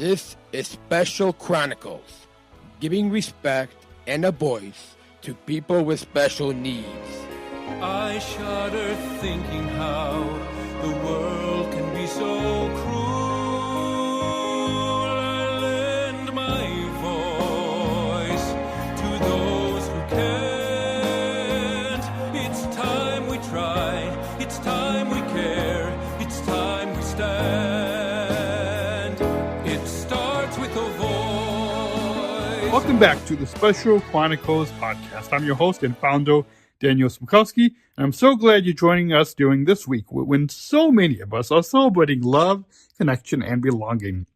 This is Special Chronicles, giving respect and a voice to people with special needs. I shudder thinking how the world can be so cruel. I lend my voice to those who can't. It's time we try, it's time we care, it's time we stand. It starts with a voice. Welcome back to the Special Chronicles Podcast. I'm your host and founder, Daniel Smrokowski, and I'm so glad you're joining us during this week when so many of us are celebrating love, connection, and belonging.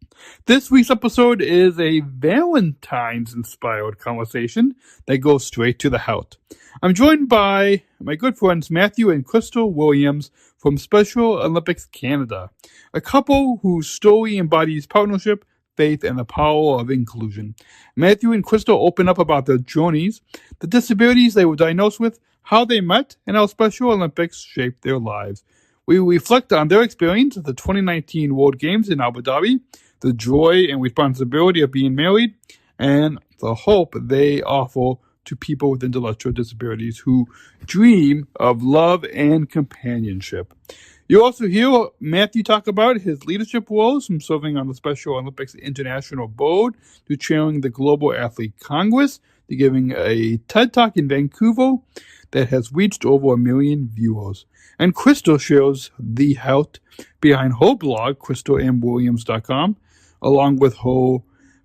This week's episode is a Valentine's-inspired conversation that goes straight to the heart. I'm joined by my good friends Matthew and Crystal Williams from Special Olympics Canada, a couple whose story embodies partnership, faith, and the power of inclusion. Matthew and Crystal open up about their journeys, the disabilities they were diagnosed with, how they met, and how Special Olympics shaped their lives. We reflect on their experience at the 2019 World Games in Abu Dhabi, the joy and responsibility of being married, and the hope they offer to people with intellectual disabilities who dream of love and companionship. You'll also hear Matthew talk about his leadership roles, from serving on the Special Olympics International Board to chairing the Global Athlete Congress to giving a TED Talk in Vancouver that has reached over 1 million viewers. And Crystal shares the heart behind her blog, crystalamwilliams.com, along with her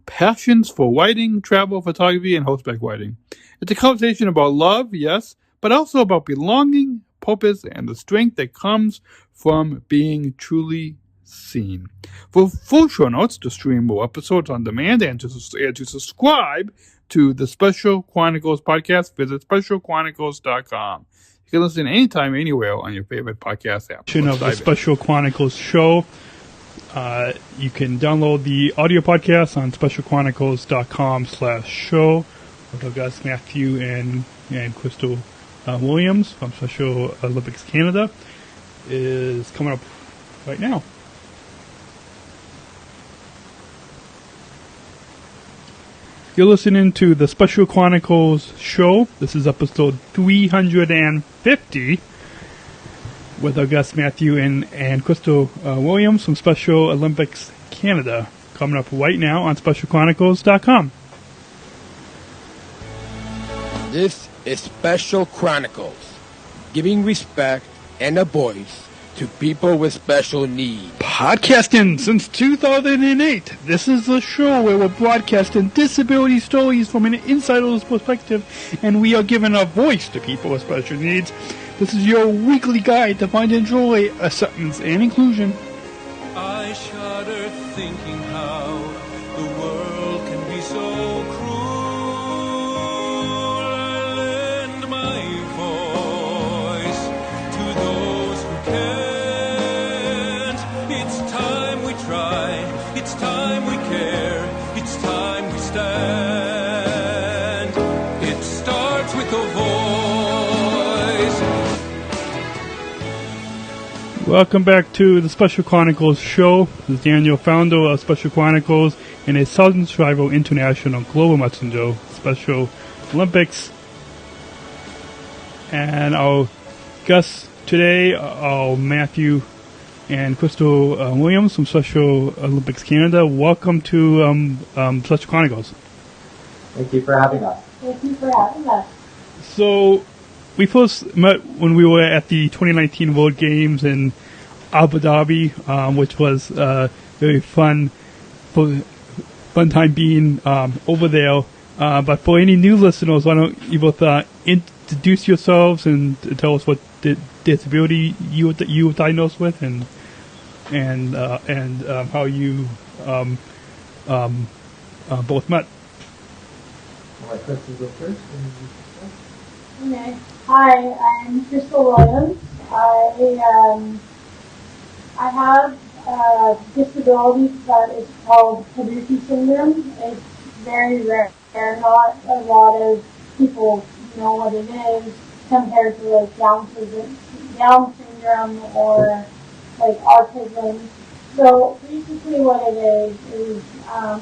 passions for writing, travel, photography, and horseback riding. It's a conversation about love, yes, but also about belonging, purpose, and the strength that comes from being truly seen. For full show notes, to stream more episodes on demand, and to subscribe to the Special Chronicles Podcast, visit specialchronicles.com. You can listen anytime, anywhere on your favorite podcast app. Of the Special Chronicles show. You can download the audio podcast on specialchronicles.com/show with our guests Matthew and Crystal Williams from Special Olympics Canada is coming up right now. You're listening to the Special Chronicles show. This is episode 350 with our guests Matthew and Crystal Williams from Special Olympics Canada, coming up right now on specialchronicles.com. This is Special Chronicles, giving respect and a voice to people with special needs. Podcasting since 2008. This is the show where we're broadcasting disability stories from an insider's perspective, and we are giving a voice to people with special needs. This is your weekly guide to find and joy, acceptance, and inclusion. I shudder thinking how the world can be so cruel. I lend my voice to those who can't. It's time we try, it's time we care, it's time we stand. It starts with a voice. Welcome back to the Special Chronicles show. This is Daniel, founder of Special Chronicles and a Southern Survival International Global Messenger, Special Olympics. And our guests today are Matthew and Crystal Williams from Special Olympics Canada. Welcome to Special Chronicles. Thank you for having us. Thank you for having us. So, we first met when we were at the 2019 World Games in Abu Dhabi, which was very fun time being over there. But for any new listeners, why don't you both introduce yourselves and tell us what disability you were diagnosed with, and how you both met. All right, Crystal, go first. Okay. Hi, I'm Crystal Williams. I have a disability that is called Dhabi syndrome. It's very rare. Not a lot of people know what it is compared to like Down syndrome or like autism. So basically what it is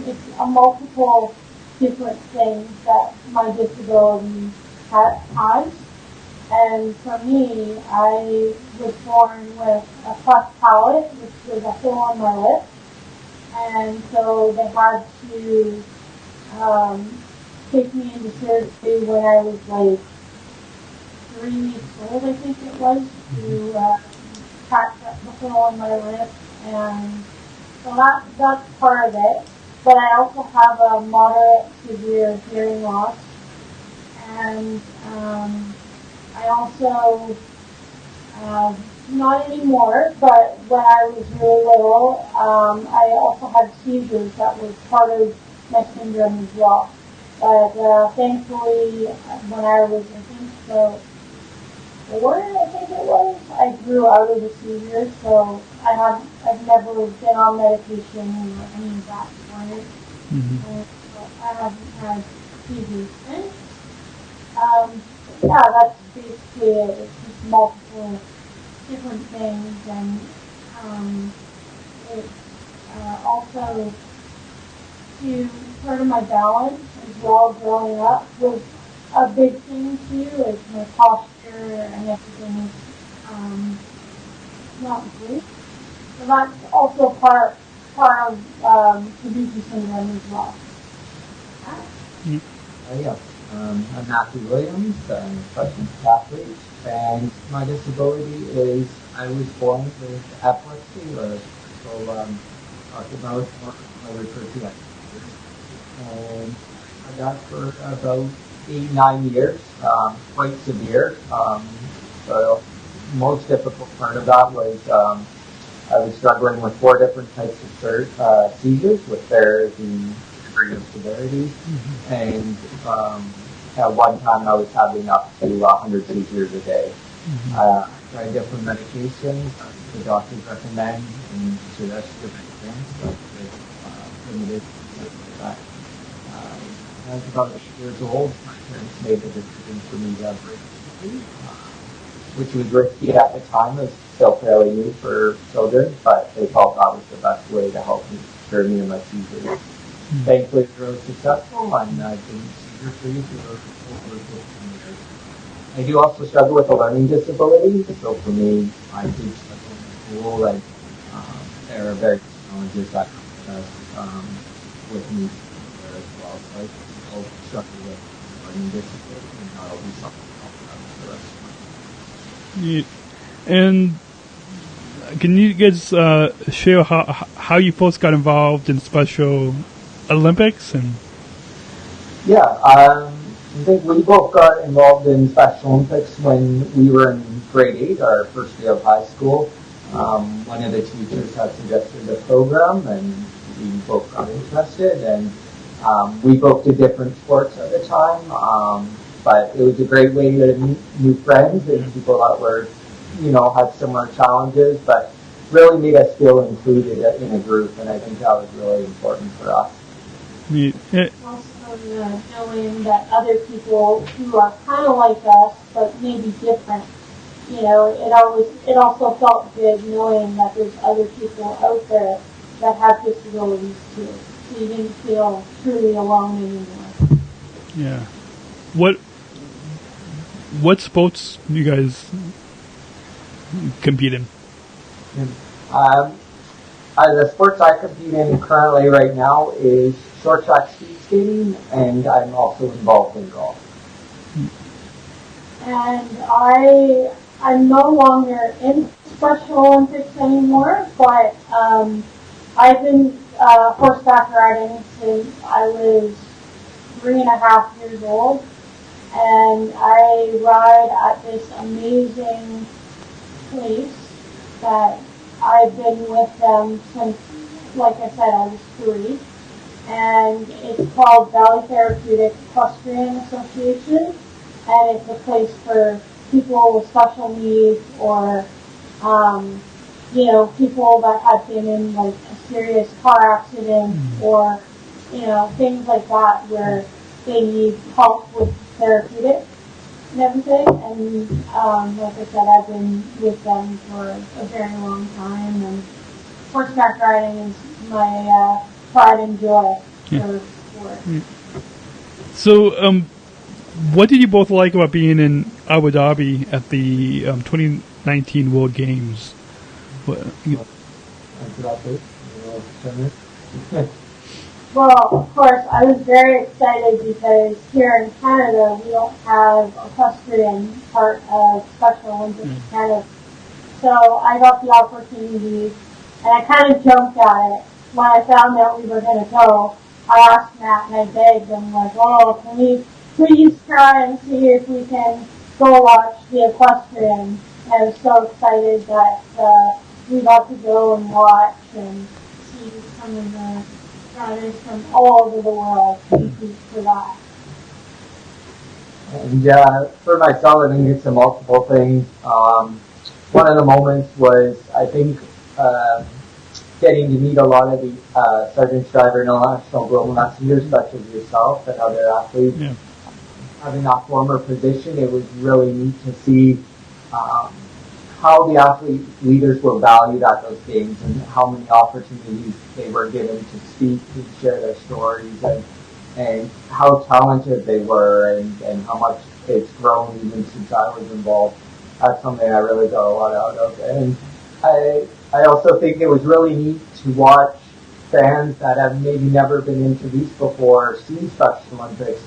it's a multiple different things that my disability has. And for me, I was born with a cleft palate, which was a hole on my lip. And so they had to take me into surgery when I was like 3 weeks old, I think it was, to patch up the hole on my lip. And so that's part of it. But I also have a moderate severe hearing loss. And I also, not anymore, but when I was really little, I also had seizures that was part of my syndrome as well. But thankfully, when I was, I think, so 4, I think it was, I grew out of the seizures, so I've never been on medication or any of that sort. So I haven't had seizures since. Yeah, that's basically it. It's just multiple different things, and it's also to part of my balance as well. Growing up was a big thing too, like my posture and everything is not great. So that's also part of Kabuki syndrome as well. Yeah. I'm Matthew Williams. I'm a freshman athlete, and my disability is I was born with epilepsy, or so about I refer to that. And I had that for about 8-9 years, quite severe. The most difficult part of that was I was struggling with 4 different types of seizures, with varying degree of severity, and at one time I was having up to 100 seizures a day. I tried different medications the doctors recommend and suggest different things, but with limited effect. When I was about 8 years old, my parents made the decision for me to have brain surgery, which was risky at the time. It was still fairly new for children, but they felt that was the best way to help me cure me of my seizures. Thankfully, it was successful, and I've been seizure-free for over 15 years. I do also struggle with a learning disability, so for me, I teach special school, and there are various challenges that come with me there as well. So I still struggle with learning disability, and that'll be something I'll have for the rest of my life. And can you guys share how you folks got involved in Special Olympics? And I think we both got involved in Special Olympics when we were in grade 8, our first year of high school. One of the teachers had suggested a program, and we both got interested, and we both did different sports at the time, but it was a great way to meet new friends and people that were, had similar challenges, but really made us feel included in a group, and I think that was really important for us. Also, knowing that other people who are kind of like us, but maybe different, it also felt good knowing that there's other people out there that have disabilities too. So you didn't feel truly alone anymore. Yeah. What sports do you guys compete in? The sports I compete in currently right now is short track speed skating, and I'm also involved in golf. And I'm no longer in Special Olympics anymore, but I've been horseback riding since I was 3.5 years old, and I ride at this amazing place that I've been with them since, like I said, I was 3. And it's called Valley Therapeutic Equestrian Association, and it's a place for people with special needs, or people that have been in like a serious car accident, or things like that, where they need help with therapeutic and everything. And like I said, I've been with them for a very long time, and horseback riding is my pride and joy for sport. So, what did you both like about being in Abu Dhabi at the 2019 World Games? Well, of course, I was very excited because here in Canada we don't have equestrian part of Special Olympics Canada. So I got the opportunity, and I kind of jumped at it. When I found out we were going to go, I asked Matt and I begged him, like, oh, can we please try and see if we can go watch the equestrian? And I was so excited that we got to go and watch and see some of the riders from all over the world compete for that. And for myself, I think it's a multiple things. One of the moments was, I think, getting to meet a lot of the Sergeant Striver International Global Messengers, such as yourself and other athletes. Yeah. Having that former position, it was really neat to see how the athlete leaders were valued at those games and how many opportunities they were given to speak, to share their stories, and how talented they were, and how much it's grown even since I was involved. That's something I really got a lot out of. And I also think it was really neat to watch fans that have maybe never been introduced before, seen Special Olympics,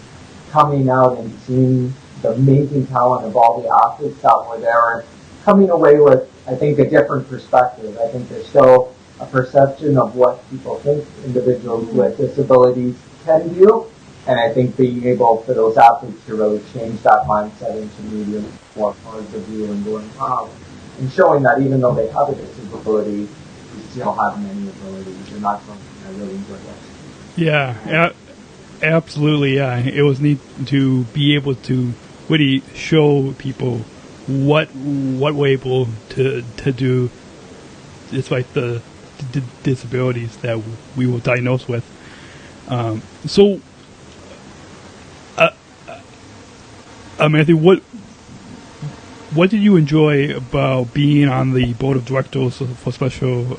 coming out and seeing the amazing talent of all the athletes that were there, and coming away with, I think, a different perspective. I think there's still a perception of what people think individuals with disabilities can do, and I think being able for those athletes to really change that mindset into maybe a more positive view and going, wow, and showing that even though they have a disability, they still have many abilities, and that's something I really enjoy watching. Yeah, absolutely, yeah. It was neat to be able to really show people what we're able to do despite the disabilities that we were diagnosed with. So, Matthew, what did you enjoy about being on the board of directors for Special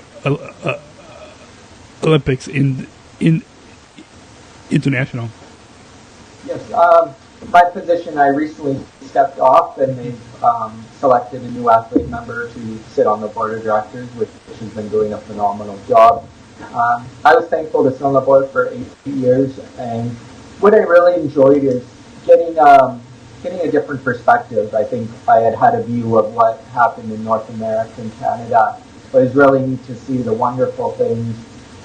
Olympics in International? Yes, my position, I recently stepped off, and they've selected a new athlete member to sit on the board of directors, which has been doing a phenomenal job. I was thankful to sit on the board for 8 years, and what I really enjoyed is getting a different perspective. I think I had a view of what happened in North America and Canada, but it's really neat to see the wonderful things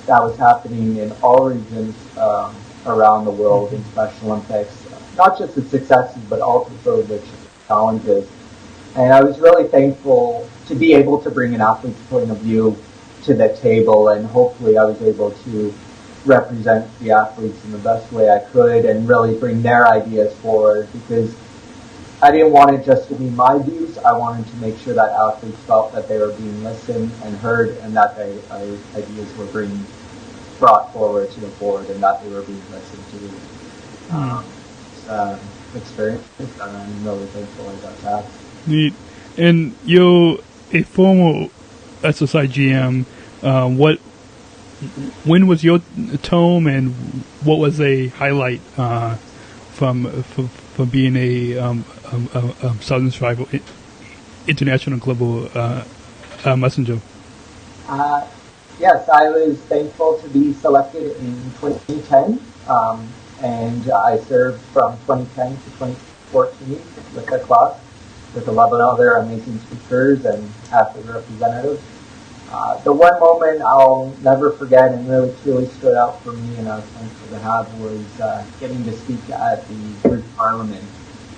that was happening in all regions around the world in Special Olympics. Not just the successes, but also the challenges. And I was really thankful to be able to bring an athlete's point of view to the table, and hopefully I was able to represent the athletes in the best way I could and really bring their ideas forward, because I didn't want it just to be my views. I wanted to make sure that athletes felt that they were being listened and heard, and that their ideas were being brought forward to the board, and that they were being listened to. Experience, and I'm really thankful I got that. Neat. And you're a former SSI GM. When was your tome, and what was a highlight from being a Southern Tribal International Global Messenger? Yes, I was thankful to be selected in 2010. And I served from 2010 to 2014 with the class, with 11 other amazing speakers and athlete representatives. The one moment I'll never forget and really truly stood out for me, and I was thankful to have, was getting to speak at the British Parliament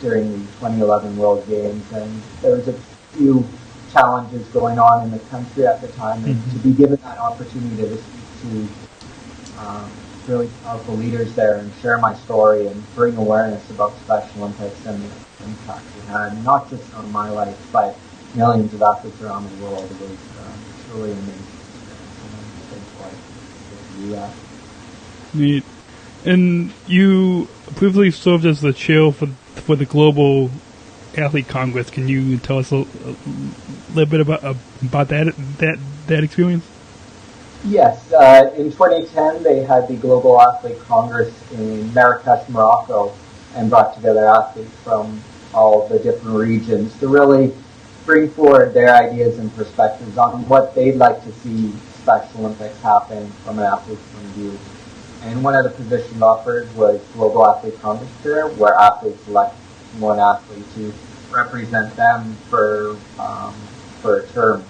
during the 2011 World Games. And there was a few challenges going on in the country at the time, and to be given that opportunity to speak to really powerful leaders there and share my story and bring awareness about Special Olympics and the impact it had, not just on my life, but millions of athletes around the world. It was truly amazing experience. Neat. And you previously served as the chair for the Global Athlete Congress. Can you tell us a little bit about that experience? Yes, in 2010 they had the Global Athlete Congress in Marrakesh, Morocco, and brought together athletes from all the different regions to really bring forward their ideas and perspectives on what they'd like to see Special Olympics happen from an athlete's point of view. And one of the positions offered was Global Athlete Congress Chair, where athletes select one athlete to represent them for a term.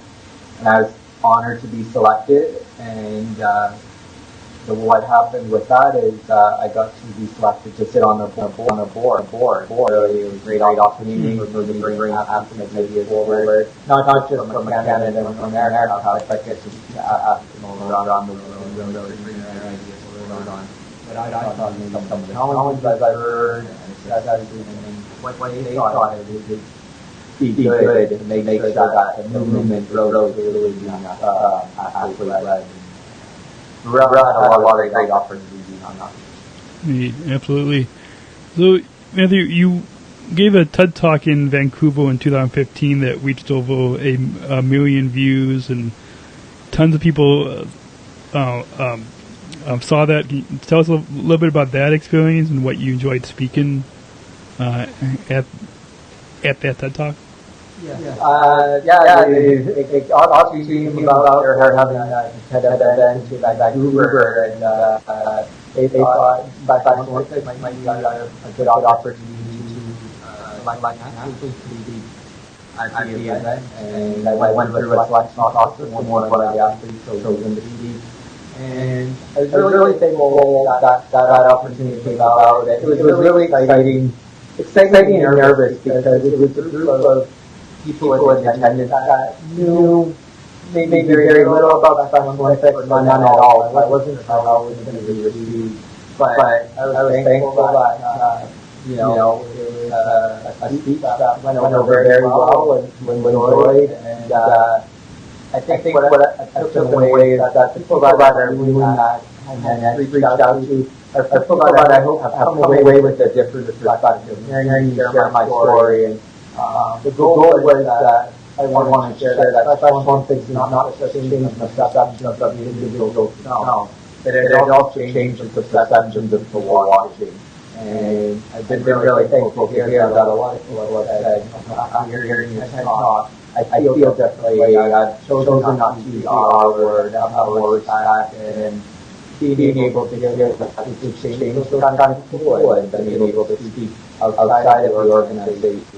And I was honored to be selected, and so what happened with that is I got to be selected to sit on a board. Really, it was a great opportunity for me to bring athletes' ideas forward, not just from Canada and from America, but get to ask them all around the world and really bring their ideas forward on what I thought some of the challenges I've heard and what they thought it would be good to make sure that the movement grows really athlete-led. We had a lot of great opportunities on that. Yeah, absolutely. So, Matthew, you gave a TED Talk in Vancouver in 2015 that reached over a million views, and tons of people saw that. Can you tell us a little bit about that experience and what you enjoyed speaking at that TED Talk? It obviously came about her having a TED event in Vancouver, and they thought Special Olympics might be a good opportunity to like athletes to be at the event. And I went through a selection process with one of the athletes chosen to be. And I was really thankful that opportunity came about. It was really exciting and nervous because it was a group of people in attendance that knew maybe very little about Special Olympics, or none at all. I wasn't sure how it was going to be received, but I was thankful that it was a speech that went over very well and enjoyed. And I think what I took away is that the people that are doing that and reached out to are people that I hope have come away with a different perspective, hearing me share my story. And the goal was that I want to share that Special Olympics is not just changing the perception of the individual now, but it also changes the perceptions of people watching. And I've been really thankful to hear that a lot of people have said, after hearing your TED Talk, I feel differently. I've chosen not to use the R word, I'm more respect, and being able to hear that to change was kind of cool, and being able to speak outside of the organization.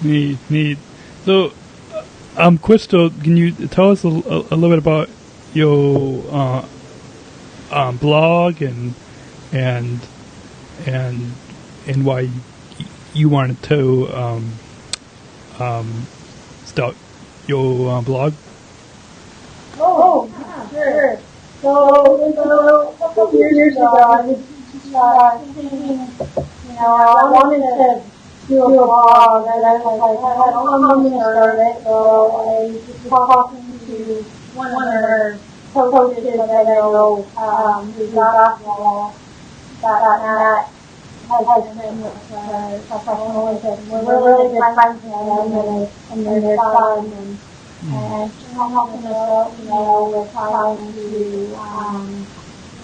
Neat. So, Crystal, can you tell us a little bit about your blog and why you wanted to start your blog? Oh, sure. So a couple of years ago, I was thinking, I wanted to do a blog, and I was like, I don't know how I'm going to start it, so I was talking to one of her coaches that I know, who's basketball, that has been with Professional Olympics. We're really good friends with them and their son, and she's helping us out, with trying to,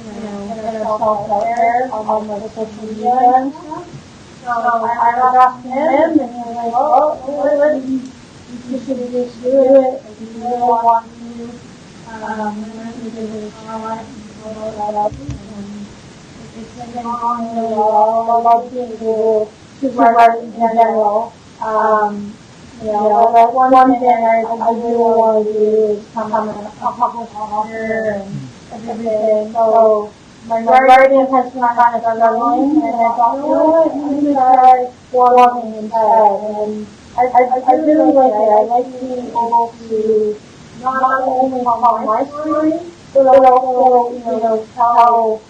get ourselves out there on the social media and stuff. So I asked him, and he was like, you should just do it. If you really want to, you can do it online, you can go that up. It's been going really well. I love being able to write in general. One thing I really want to do is become a published author and everything. So my writing has been kind of struggling, and I thought, what, I'm going to try blogging instead. And I really like it. I like being able to not only tell my story, but also, tell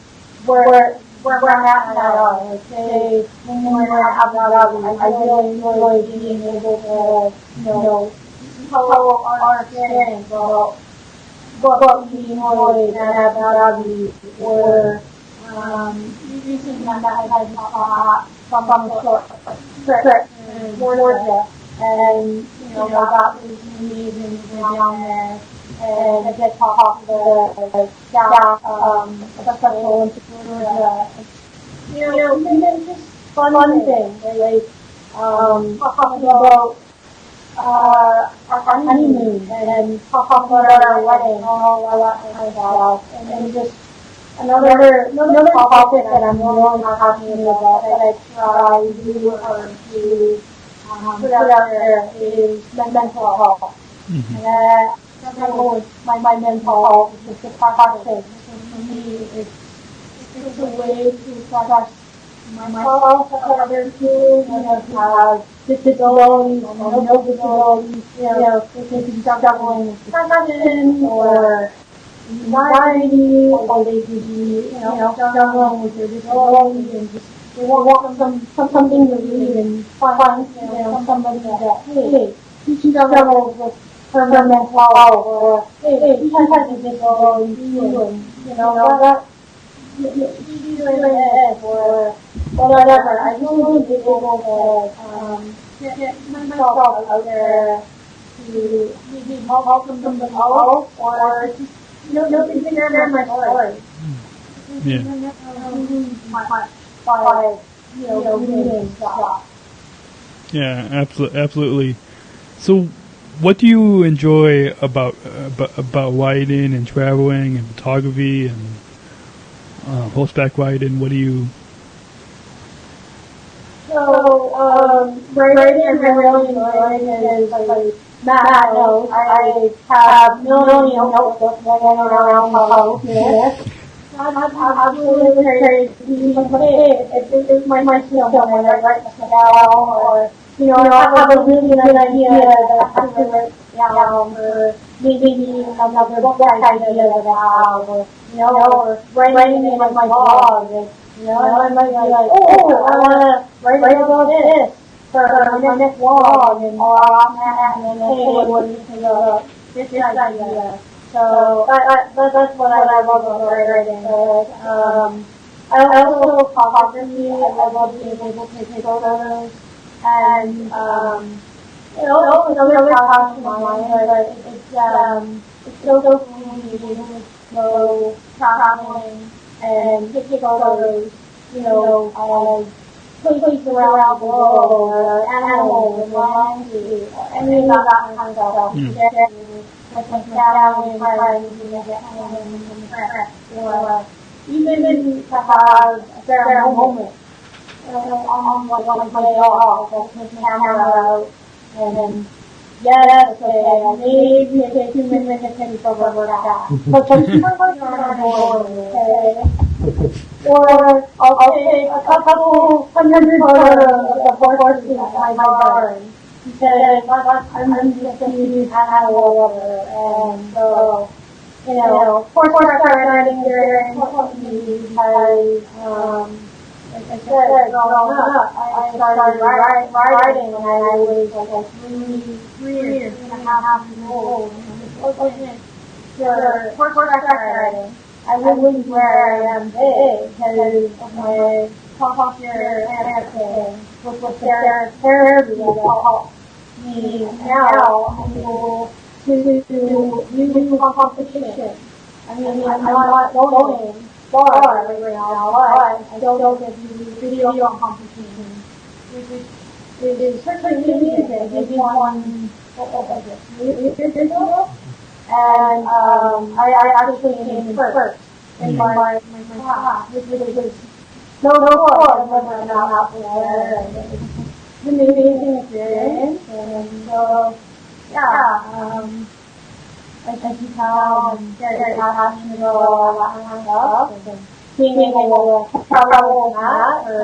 where I'm at now. Like, say, when we're at Abu Dhabi, I really enjoy being able to, tell our experience about what we enjoyed at Abu Dhabi, or recently that I had from a short trip in Georgia. And, got these meetings and we're down there and I get to talk to the staff of Special Olympics Georgia. Even just fun things, like talking about our honeymoon and talking about our wedding and all that kind of stuff. And just another topic that I'm really passionate about that I try really hard to put out there is mental health. Mm-hmm. And my goal is my mental health is just a practice. For me, it's a way to express myself to other people who have disabilities or no disabilities, if they can struggling with depression or anxiety, or they could be, struggling with their disability and just they want something to read and find, somebody that, hey, she struggles with her mental health, or hey, she has a disability too, and that she's doing this, or whatever. I just want to be able to get myself out there to maybe help somebody else, or just to share my story. Yeah. By reading stuff. Yeah, absolutely. So, what do you enjoy about writing and traveling and photography and horseback riding? What do you? So, writing I'm really enjoying is like Matt knows. I have million notebooks running around the house here. I'm absolutely crazy, but hey, it's my skill when I write stuff down, or, I have a really good idea that I have to write down, or maybe another book idea that I have, or writing in my blog, I might be like, I want to write about this for my next blog, and hey, what do you think about this idea? So that's what I love about writing. I also photography. I love being able to take photos, and another passion of mine. But it's so cool to be able to go traveling and take photos. Of places around the world, or animals, or landscape, or any of that kind of stuff. Like my family and friends, or even to have a fair moment on my day off, I'll take my camera out and yes, okay, maybe I take 2 minutes to take a photo of that. But super much okay? Or I'll take a couple hundred photos of horses in my garden. Because I'm just a huge animal lover, and so, horseback riding is very important to me because, like I said, growing up, I started riding when I was like 3 or 3.5 years old. And if it wasn't for horseback riding, I wouldn't be where I am today because of my posture and everything, with their therapy that helped me. Now I'm able to do competition. I mean, I'm not going far right now, but I still get to do video competitions, which is certainly amazing. I did one, what was it, 3 years ago? And I actually came in first in my class, which was no fun. I've never been out there, and it was an amazing experience. And so, I can tell I'm very passionate about all that kind of stuff, and being able to travel with that, or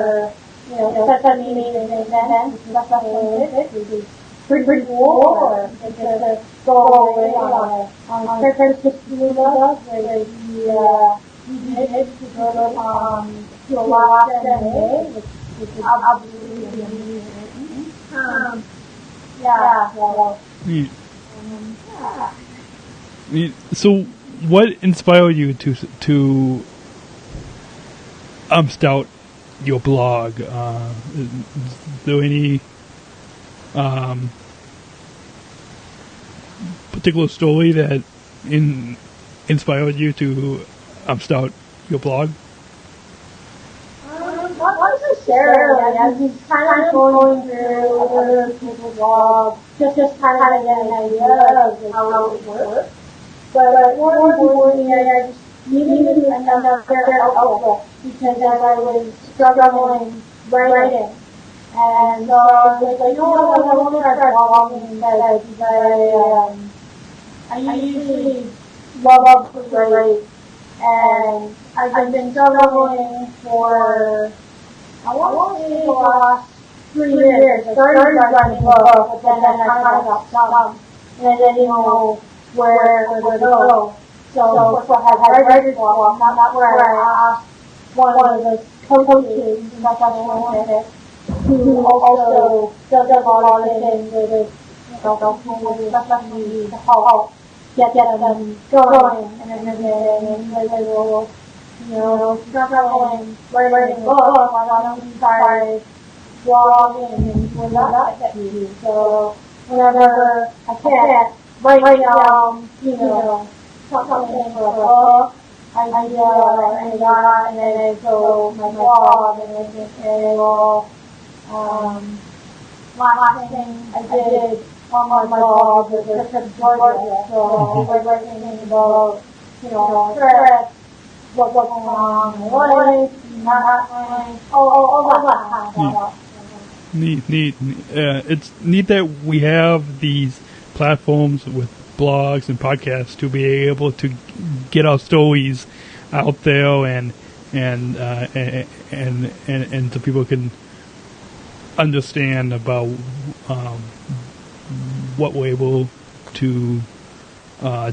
such an amazing event, Special Olympics, which is pretty cool, or just to go away on a trip to Cuba, where we did to go to Alaska in May, which is absolutely amazing. So, what inspired you to start your blog? Is there any particular story that inspired you to start your blog? Not necessarily. I was just kind of going through other people's blogs, just kind of get an idea of how it works. But more importantly, I just needed another outlet because I was struggling writing. And so I was like, you know what, I want to start blogging because I usually love to write. And I've been struggling for, I want to say the last 3 years. I started writing a book, but then I kind of got stuck. And I didn't know where to go. So I had writer's block, not where I asked one of the coaches in Special Olympics, who also does a lot of things with special needs to help get them going and everything. And he's like, well, you know, struggling writing a book, why don't you try blogging and what that gets you? So whenever I can't write down, you know, something for a book, idea or any of that, and then I go my blog and I just say, well, last thing I did on my blog was a trip to Georgia, so I was writing things about, you know, trips, what's going on in my life, not life, all that kind of stuff. Neat. It's neat that we have these platforms with blogs and podcasts to be able to get our stories out there and so people can understand about what we're able to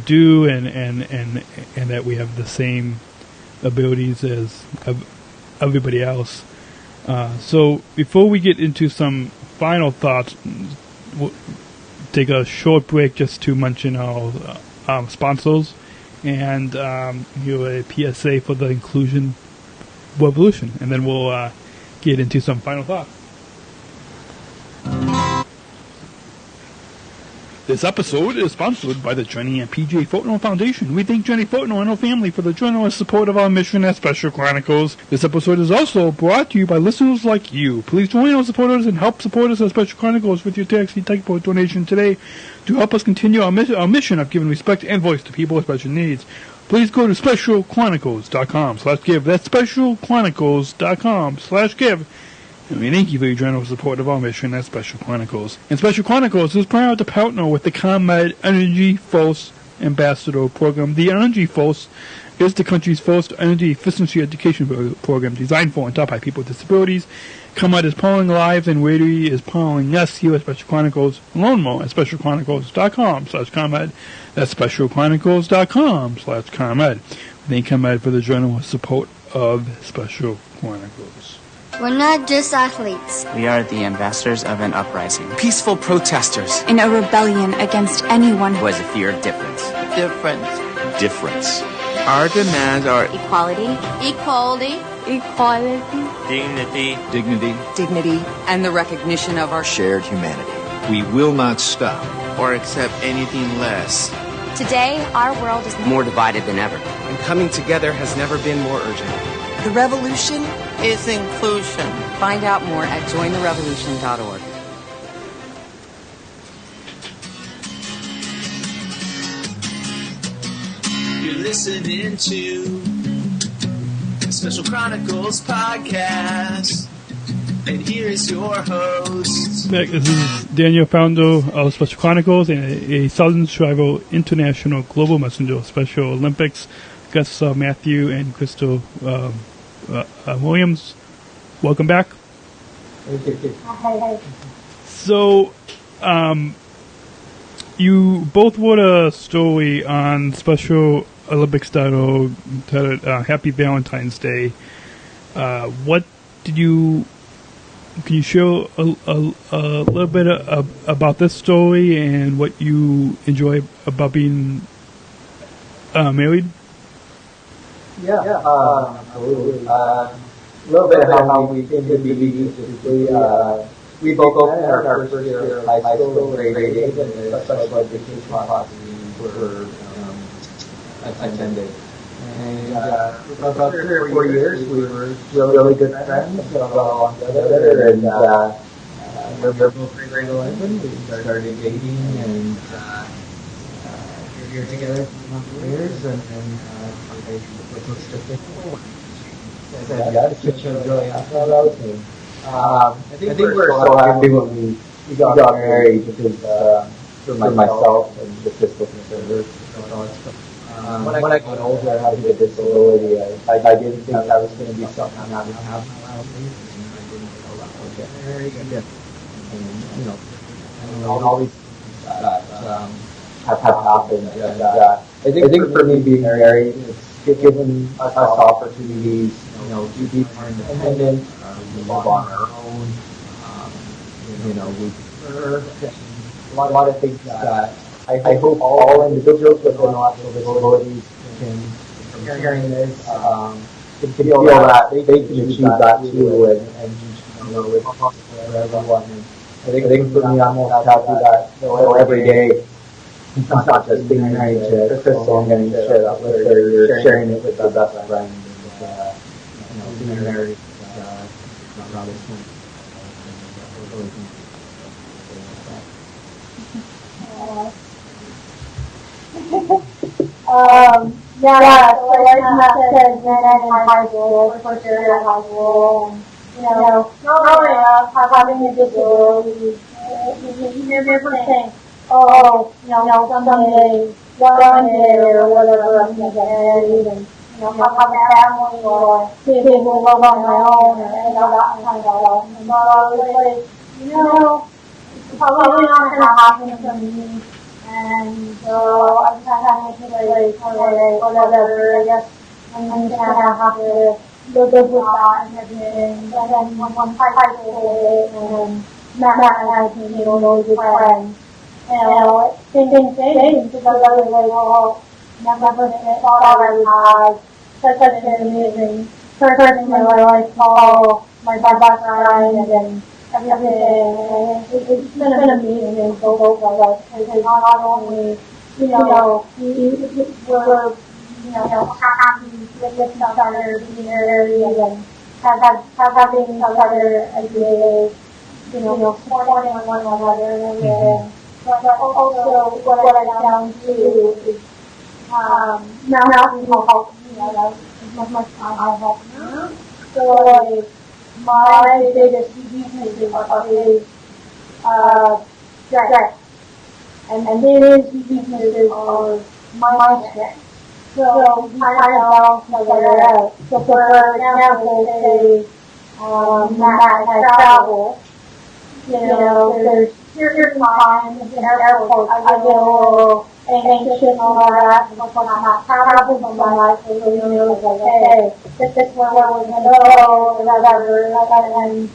do and that we have the same abilities as everybody else. So before we get into some final thoughts, we'll take a short break just to mention our sponsors and here a PSA for the Inclusion Revolution, and then we'll get into some final thoughts. This episode is sponsored by the Jenny and PJ Fortnell Foundation. We thank Jenny Fortnell and her family for the generous support of our mission at Special Chronicles. This episode is also brought to you by listeners like you. Please join our supporters and help support us at Special Chronicles with your tax-free typo donation today to help us continue our mission of giving respect and voice to people with special needs. Please go to specialchronicles.com/give. That's specialchronicles.com/give. And we thank you for your generous support of our mission at Special Chronicles. And Special Chronicles is proud to partner with the ComEd Energy Force Ambassador Program. The Energy Force is the country's first energy efficiency education program designed for and taught by people with disabilities. ComEd is powering lives and Rady is powering us here at Special Chronicles. Learn more at specialchronicles.com/ComEd. That's specialchronicles.com/ComEd. We thank ComEd for the generous support of Special Chronicles. We're not just athletes. We are the ambassadors of an uprising. Peaceful protesters. In a rebellion against anyone who has a fear of difference. Difference. Our demands are equality, dignity, and the recognition of our shared humanity. We will not stop or accept anything less. Today, our world is more divided than ever. And coming together has never been more urgent. The revolution is inclusion. Find out more at jointherevolution.org. You're listening to Special Chronicles Podcast. And here's your host. This is Daniel, founder of Special Chronicles and a Southern Travel International Global Messenger of Special Olympics. Guests Matthew and Crystal Williams. Welcome back. So, you both wrote a story on SpecialOlympics.org titled Happy Valentine's Day. What did you... Can you share a little bit about this story and what you enjoy about being married? Yeah, absolutely. A little bit of how we came to be we both met our first year of high school, grade 8, in the special education class. were attended. And for about 3 or 4 years, we were really good friends. We got along together, and we were both very open. We started dating, and we were together for years, and it was just it was really awesome. I think we were so happy when we got married because for myself and just looking for her. When I got older, having a disability, I didn't think that was going to be something I would have in my life. I didn't know that I would get married. And all these things that have happened. And I think for me, being married, it's given us opportunities, to be more independent, move on our own. We a lot of things that I hope all individuals with intellectual disabilities can hearing this, can feel that they can achieve that too, and it's possible for everyone. And I think for me, I'm most happy that every day, it's not just being married to Crystal and getting to share that with her, you're sharing it with your best friend, and being married is rather smooth. Yeah, so like Matt said, men in high school, for sure in high school, and, not only having a disability, you're saying, someday, one day, or whatever, I'm going to get married, and, have a family, or kids will live on my own, and that kind of stuff. And so I was like, it's probably not going to happen for me. And so I just had to like, whatever, I guess I'm just going to have to live with that and everything. And then one high school and Matt and I became really good friends. Things changed because I was like, well, never thought I would have such an amazing person in my life, call my best friend, and everything. It's been amazing for both of us because not only, we're, happy with each other, being married, and having each other every day, supporting one another and everything. But also, what I found too is, now people help me, as much as I help them. So, like, my biggest weaknesses is strength, and his weaknesses are my strength. So we kind of balance each other out. So for example, say Matt and I travel, there's certain times in the airport I get a little anxious and all that, because I'm not traveling so much, so like, hey, this is where we're going to go, or whatever, and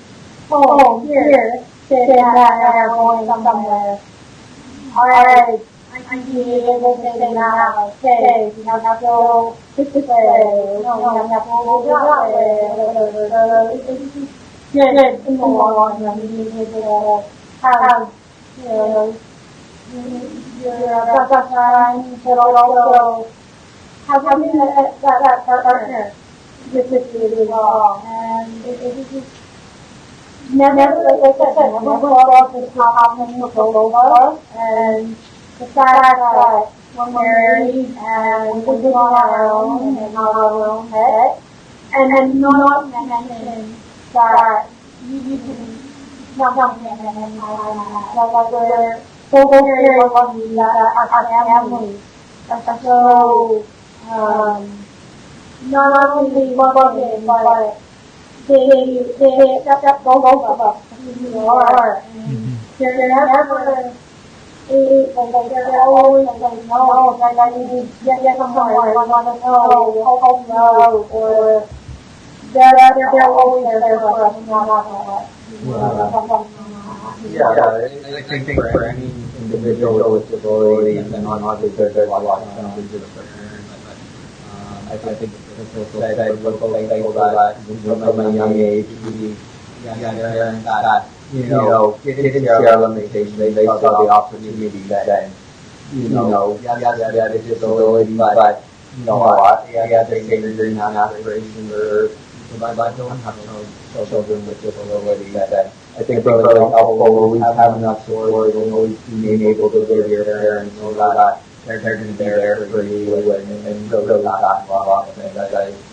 here, say Matt and I are going somewhere. Alright, I need to be able to say now, like, hey, we have to go this way, or no, we have to go that way, or whatever. So it's just good in the long run, being able to have, your best friend, but also having that partner with you as well. And it's just never, like I said, never thought this was happening with both of us. And the fact that we're married and we're on our own and have our own head, and not mention that you can not mention anything like we're so very lucky that our families are so not only loving, but they accept both of us who we are. And they're never they're always like, no, I need to get somewhere, I want to know, help you out, or they're always there for us, not let I think for any individual with disabilities, and obviously there's a lot of challenges with parents, but I think that we're both thankful that from a young age we got parents that didn't see our limitations, they saw the opportunity that the disability, but you know what? They say dreams and aspirations, or but don't have children with disabilities. That I think it's really helpful always having that story, and always being able to give your parents know that they're going to be there for you, and really not that lot of things.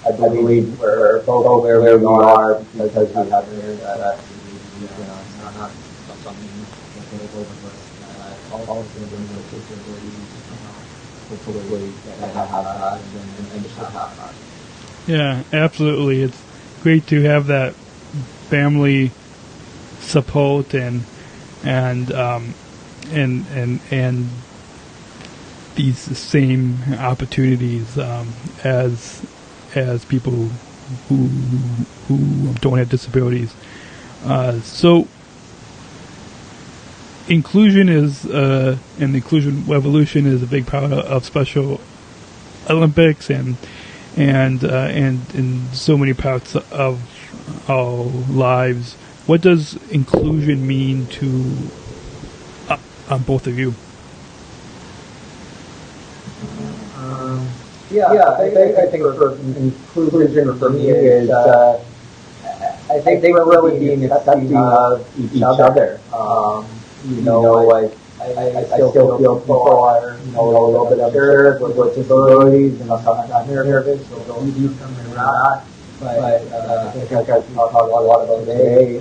I believe we're both where we are because we have parents that not something that they over all children with disabilities. Hopefully that have that and just have that. Yeah, absolutely. It's great to have that family support and these same opportunities as people who don't have disabilities. So inclusion is and the inclusion revolution is a big part of Special Olympics and in so many parts of our lives. What does inclusion mean to both of you? I think for inclusion for me is I think they were really being accepting of each other. I still feel people are a little bit unsure with disabilities and sometimes nervous, so don't need them and that. But I think like I've talked a lot about today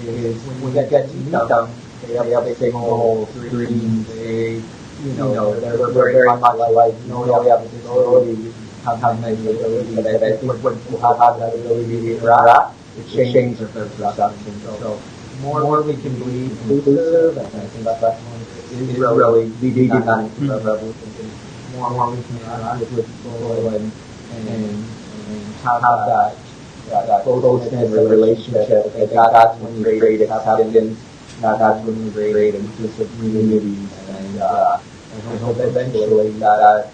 is when you get to meet them, they have signals, dreams, they're very much like, they have a disability, have many abilities, but I think when people have that ability to interact, it changes their perception. So more we can be inclusive, and I think that's is really leading that revolution. More we can interact with people and have that close relationship. I think that's when you create acceptance. That's when you create inclusive communities, and I hope eventually that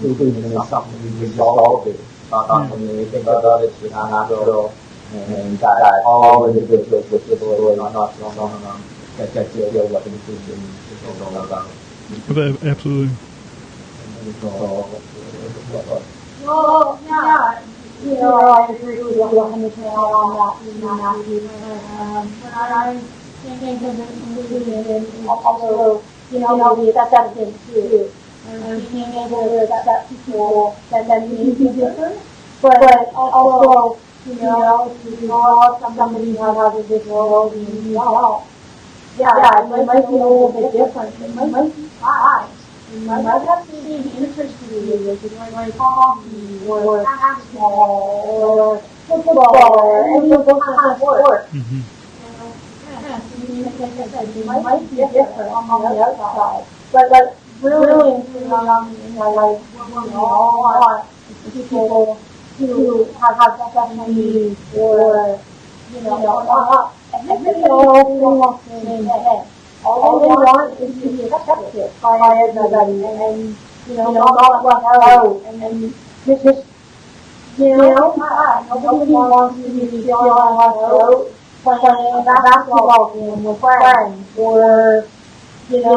inclusion is something we resolve it. Not something we think about it. It's just natural, and that all individuals with disabilities not some get to feel what inclusion is all about. Absolutely. Well, yeah, I agree with you 100% on that. When I think of inclusion and also, the acceptance too. Being able to accept people that may be different, but also, if you know somebody who has a disability and you don't, it might be a little bit different. It might be fine. You might have to be interested in it, like hockey or basketball or football or any of those kind of sports. It might be different on the outside, but really including on the inside, like what we all want is people who have special needs or, everybody wants the same thing. All they want is to be accepted by everybody and not left out and just nobody wants to be feeling left out playing a basketball game with friends or going to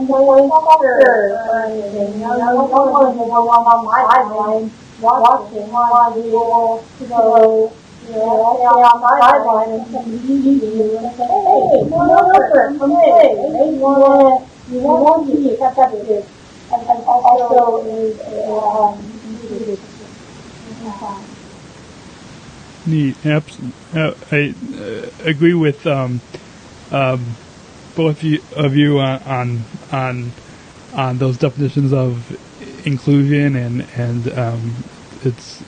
play soccer or anything. No one will go on my sideline watching. I want to be able to go stay on the sideline and somebody sees you and say, hey, come over, come play. You want to be accepted. And also is Neat. I agree with both of you on those definitions of inclusion and it's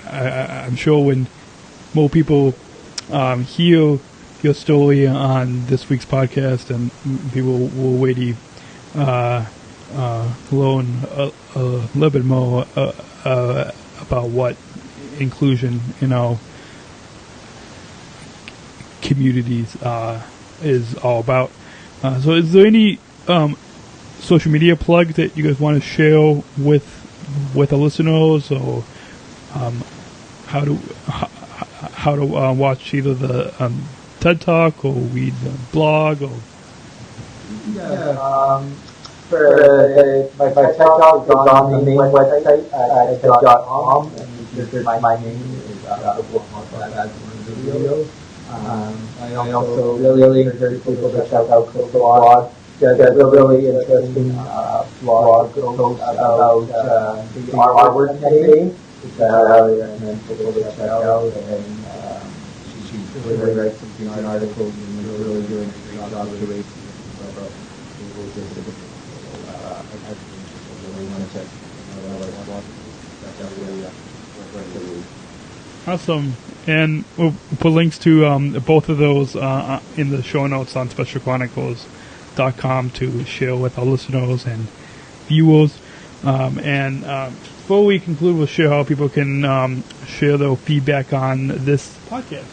I'm sure when more people hear your story on this week's podcast, and people will really learn a little bit more about what inclusion in our communities is all about. So is there any social media plug that you guys want to share with the listeners, or how to watch either the TED Talk or read the blog? Or For my tech job is on the main website at tech.com, and there's my name is videos. I also really encourage people to check out the blog. There's a really interesting blog post about the R-word campaign, which I highly recommend people to check out. And she really writes some articles and really doing a great job of raising about people with disabilities. Awesome. And we'll put links to both of those in the show notes on specialchronicles.com to share with our listeners and viewers. Before we conclude, we'll share how people can share their feedback on this podcast.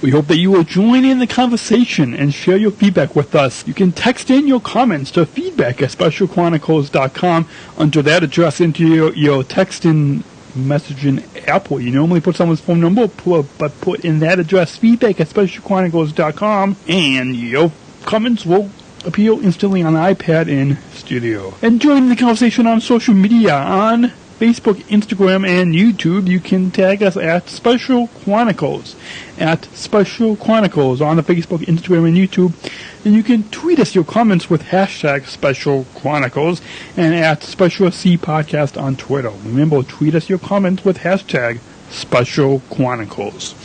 We hope that you will join in the conversation and share your feedback with us. You can text in your comments to feedback@specialchronicles.com. Under that address, into your text-in messaging app where you normally put someone's phone number, but put in that address, feedback@specialchronicles.com, and your comments will appear instantly on the iPad in studio. And join the conversation on social media on Facebook, Instagram, and YouTube. You can tag us at Special Chronicles, on the Facebook, Instagram, and YouTube. And you can tweet us your comments with hashtag Special Chronicles and at Special C Podcast on Twitter. Remember, tweet us your comments with hashtag Special Chronicles.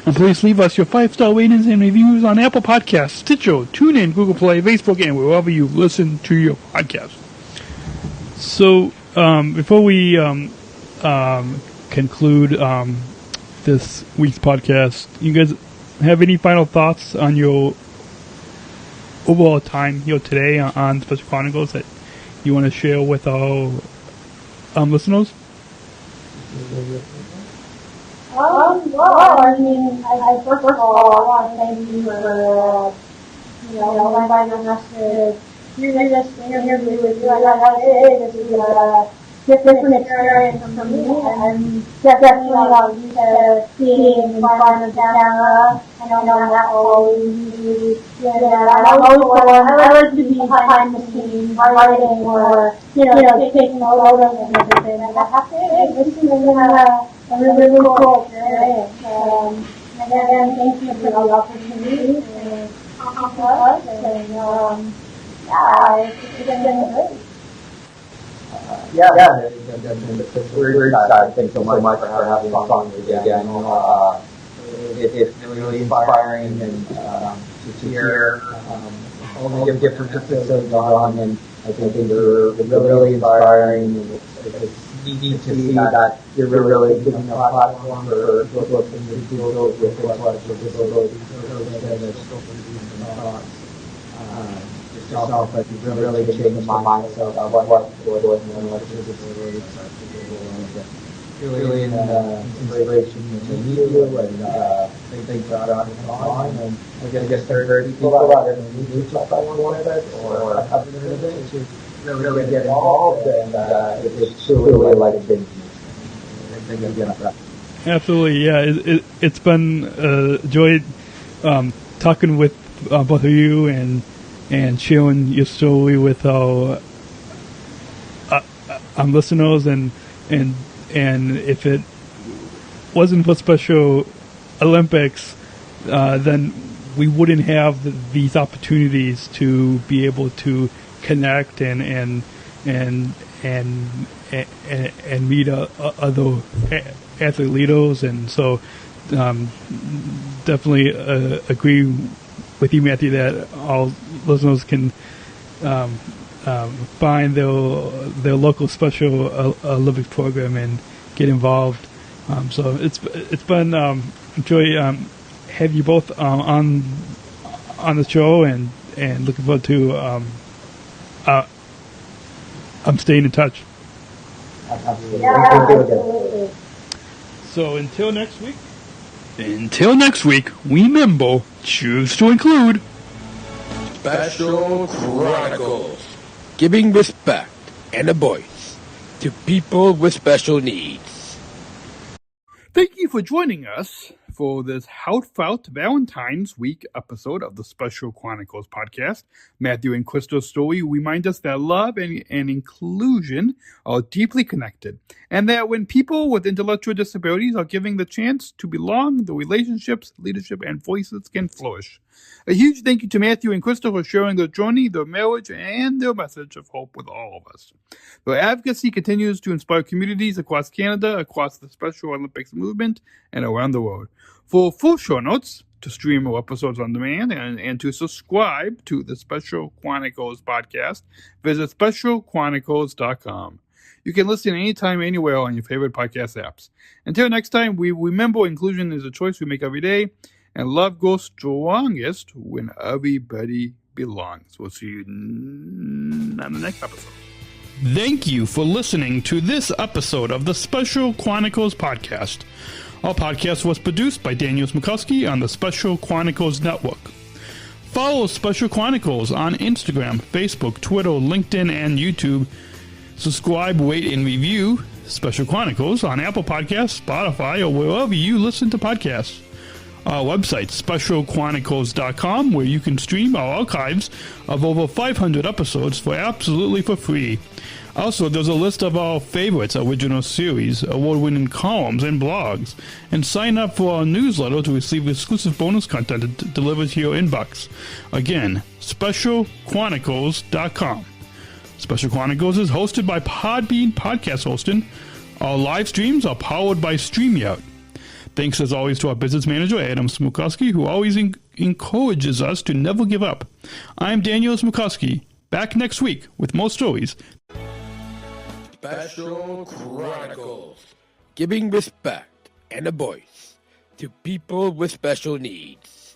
And please leave us your 5-star ratings and reviews on Apple Podcasts, Stitcher, TuneIn, Google Play, Facebook, and wherever you listen to your podcast. So, before we conclude this week's podcast, you guys have any final thoughts on your overall time here today on Special Chronicles that you want to share with our listeners? Well, I mean, first of all, I want to thank you for, inviting us to do this interview with you. I gotta say, this is a different experience for me. I'm definitely not used to being in front of the camera. I know not always easy to do that. I like to be behind the scenes, writing or, taking photos and everything. I have to say, this is a really cool experience. And again, thank you for the opportunity to talk to us. And, it's been great. We're excited. Thanks so much for having us on again. It's really inspiring and to hear all the different episodes on, and I think they're really inspiring. And it's neat to see that you're really giving a platform for looking at people with intellectual disabilities. Yourself, but you've really changed my mindset of what intellectual disabilities are. Really an inspiration to meet you, and thanks for having us on. And I guess there are people out there that need to talk about one of it or have to really get involved, and it's truly life-changing. Absolutely, yeah. It's been a joy talking with both of you and sharing your story with our listeners, and if it wasn't for Special Olympics, then we wouldn't have these opportunities to be able to connect and meet other athlete leaders, and so definitely agree with you, Matthew, that all listeners can find their local Special Olympics program and get involved. So it's been joy have you both on the show, and looking forward to I'm staying in touch. Absolutely. So until next week, remember, choose to include Special Chronicles, giving respect and a voice to people with special needs. Thank you for joining us for this heartfelt Valentine's Week episode of the Special Chronicles Podcast. Matthew and Krista's story remind us that love and inclusion are deeply connected, and that when people with intellectual disabilities are given the chance to belong, the relationships, leadership, and voices can flourish. A huge thank you to Matthew and Krista for sharing their journey, their marriage, and their message of hope with all of us. Their advocacy continues to inspire communities across Canada, across the Special Olympics movement, and around the world. For full show notes, to stream our episodes on demand, and to subscribe to the Special Chronicles podcast, visit specialchronicles.com. You can listen anytime, anywhere on your favorite podcast apps. Until next time, we remember inclusion is a choice we make every day, and love goes strongest when everybody belongs. We'll see you on the next episode. Thank you for listening to this episode of the Special Chronicles Podcast. Our podcast was produced by Daniel Smrokowski on the Special Chronicles Network. Follow Special Chronicles on Instagram, Facebook, Twitter, LinkedIn, and YouTube. Subscribe, rate, and review Special Chronicles on Apple Podcasts, Spotify, or wherever you listen to podcasts. Our website, specialchronicles.com, where you can stream our archives of over 500 episodes for absolutely for free. Also, there's a list of our favorites, original series, award-winning columns, and blogs. And sign up for our newsletter to receive exclusive bonus content delivered to your inbox. Again, specialchronicles.com. Special Chronicles is hosted by Podbean Podcast Hosting. Our live streams are powered by StreamYard. Thanks as always to our business manager, Adam Smrokowski, who always encourages us to never give up. I'm Daniel Smrokowski, back next week with more stories. Special Chronicles, giving respect and a voice to people with special needs.